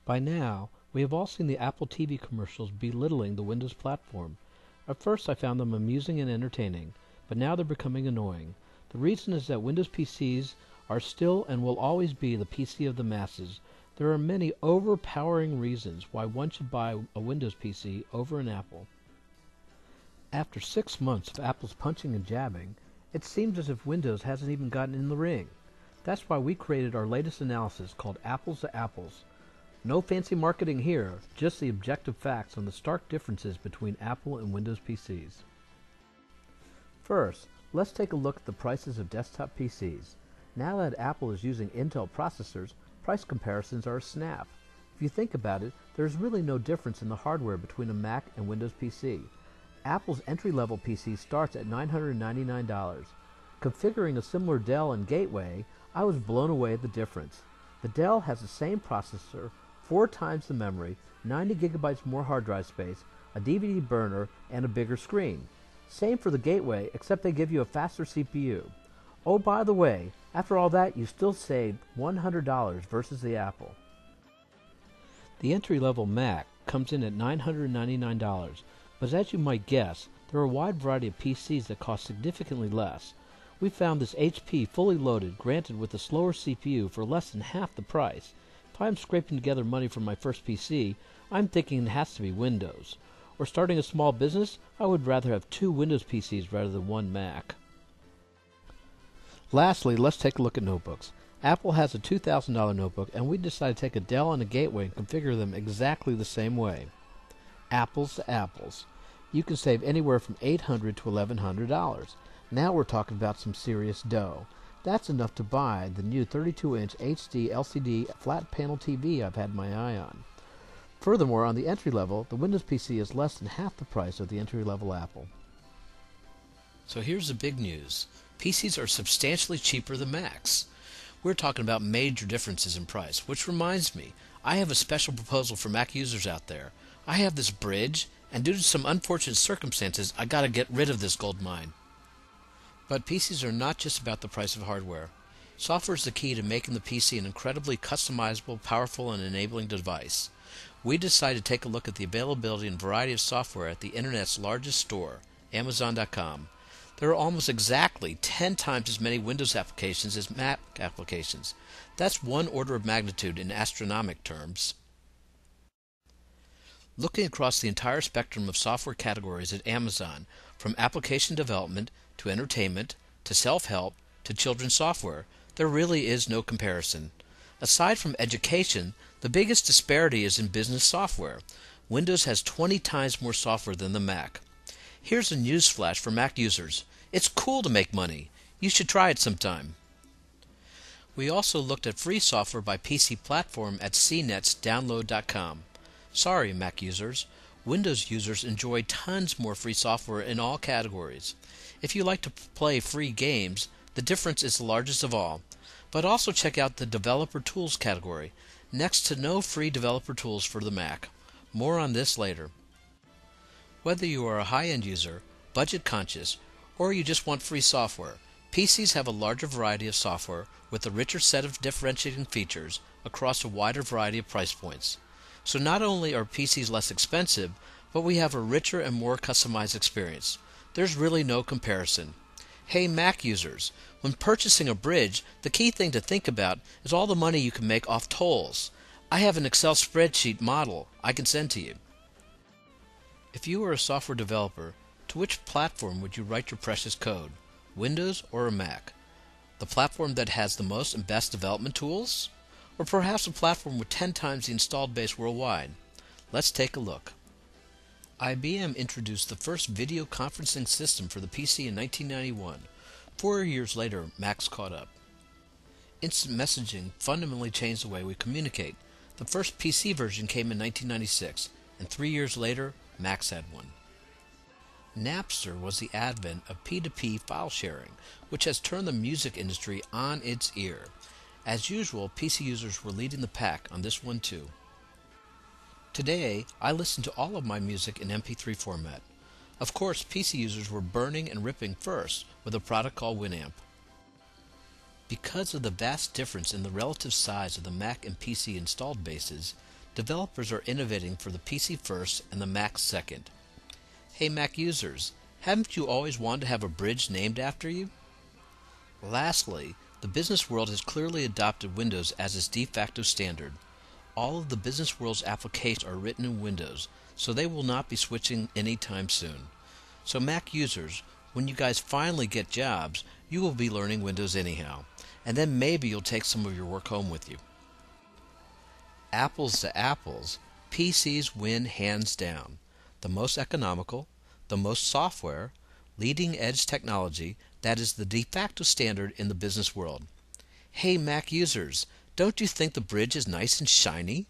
By now, we have all seen the Apple TV commercials belittling the Windows platform. At first I found them amusing and entertaining, but now they're becoming annoying. The reason is that Windows PCs are still and will always be the PC of the masses. There are many overpowering reasons why one should buy a Windows PC over an Apple. After 6 months of Apple's punching and jabbing, it seems as if Windows hasn't even gotten in the ring. That's why we created our latest analysis called Apples to Apples. No fancy marketing here, just the objective facts on the stark differences between Apple and Windows PCs. First, let's take a look at the prices of desktop PCs. Now that Apple is using Intel processors, price comparisons are a snap. If you think about it, there's really no difference in the hardware between a Mac and Windows PC. Apple's entry-level PC starts at $999. Configuring a similar Dell and Gateway, I was blown away at the difference. The Dell has the same processor, 4 times the memory, 90 gigabytes more hard drive space, a DVD burner, and a bigger screen. Same for the Gateway, except they give you a faster CPU. Oh, by the way, after all that, you still saved $100 versus the Apple. The entry-level Mac comes in at $999, but as you might guess, there are a wide variety of PCs that cost significantly less. We found this HP fully loaded, granted with a slower CPU, for less than half the price. If I'm scraping together money for my first PC, I'm thinking it has to be Windows. Or starting a small business, I would rather have 2 Windows PCs rather than 1 Mac. Lastly, let's take a look at notebooks. Apple has a $2,000 notebook, and we decided to take a Dell and a Gateway and configure them exactly the same way. Apples to apples. You can save anywhere from $800 to $1,100. Now we're talking about some serious dough. That's enough to buy the new 32-inch HD LCD flat panel TV I've had my eye on. Furthermore, on the entry level, the Windows PC is less than half the price of the entry-level Apple. So here's the big news. PCs are substantially cheaper than Macs. We're talking about major differences in price, which reminds me, I have a special proposal for Mac users out there. I have this bridge, and due to some unfortunate circumstances, I gotta get rid of this gold mine. But PCs are not just about the price of hardware. Software is the key to making the PC an incredibly customizable, powerful, and enabling device. We decided to take a look at the availability and variety of software at the Internet's largest store, Amazon.com. There are almost exactly 10 times as many Windows applications as Mac applications. That's one order of magnitude in astronomical terms. Looking across the entire spectrum of software categories at Amazon, from application development to entertainment to self-help to children's software, there really is no comparison. Aside from education, the biggest disparity is in business software. Windows has 20 times more software than the Mac. Here's a news flash for Mac users. It's cool to make money. You should try it sometime. We also looked at free software by PC platform at cnetsdownload.com. Sorry, Mac users. Windows users enjoy tons more free software in all categories. If you like to play free games, the difference is the largest of all. But also check out the Developer Tools category. Next to no free developer tools for the Mac. More on this later. Whether you are a high-end user, budget-conscious, or you just want free software, PCs have a larger variety of software with a richer set of differentiating features across a wider variety of price points. So not only are PCs less expensive, but we have a richer and more customized experience. There's really no comparison. Hey Mac users, when purchasing a bridge, the key thing to think about is all the money you can make off tolls. I have an Excel spreadsheet model I can send to you. If you were a software developer, to which platform would you write your precious code? Windows or a Mac? The platform that has the most and best development tools? Or perhaps a platform with 10 times the installed base worldwide? Let's take a look. IBM introduced the first video conferencing system for the PC in 1991. 4 years later, Macs caught up. Instant messaging fundamentally changed the way we communicate. The first PC version came in 1996, and 3 years later, Macs had one. Napster was the advent of P2P file sharing, which has turned the music industry on its ear. As usual, PC users were leading the pack on this one too. Today, I listen to all of my music in MP3 format. Of course, PC users were burning and ripping first with a product called Winamp. Because of the vast difference in the relative size of the Mac and PC installed bases, Developers are innovating for the PC first and the Mac second. Hey Mac users, haven't you always wanted to have a bridge named after you? Lastly, the business world has clearly adopted Windows as its de facto standard. All of the business world's applications are written in Windows, so they will not be switching anytime soon. So Mac users, when you guys finally get jobs, you will be learning Windows anyhow, and then maybe you'll take some of your work home with you. Apples to apples, PCs win hands down. The most economical, the most software, leading edge technology that is the de facto standard in the business world. Hey Mac users, don't you think the bridge is nice and shiny?